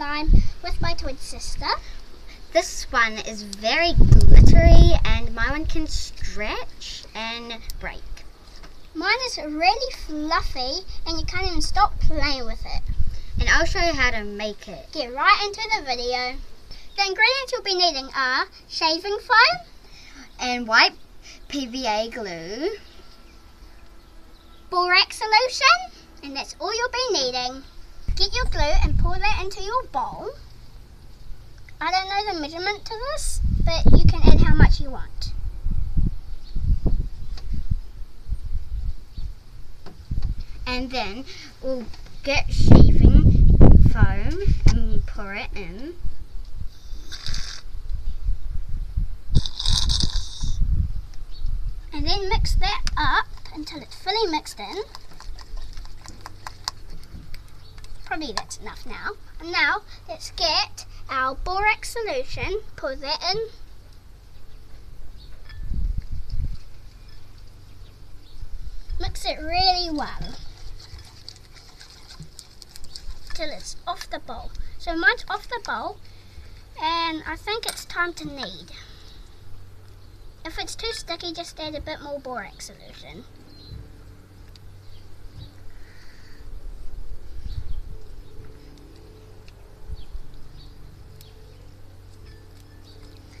slime with my twin sister. This one is very glittery and my one can stretch and break. Mine is really fluffy and you can't even stop playing with it. And I'll show you how to make it. Get right into the video. The ingredients you'll be needing are shaving foam And white PVA glue. Borax solution, and that's all you'll be needing. Get your glue and pour that into your bowl. I don't know the measurement to this, but you can add how much you want. And then we'll get shaving foam and pour it in. And then mix that up until it's fully mixed in. Probably that's enough now. And now let's get our borax solution, pour that in. Mix it really well till it's off the bowl. So mine's off the bowl and I think it's time to knead. If it's too sticky, just add a bit more borax solution.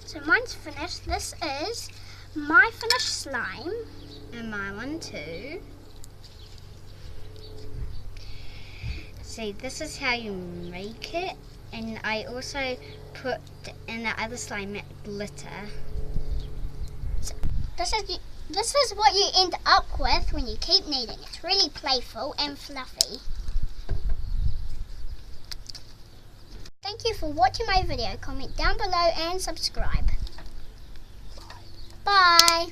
So mine's finished. This is my finished slime. And my one too. See, this is how you make it. And I also put in the other slime glitter. This is what you end up with when you keep kneading. It's really playful and fluffy. Thank you for watching my video. Comment down below and subscribe. Bye.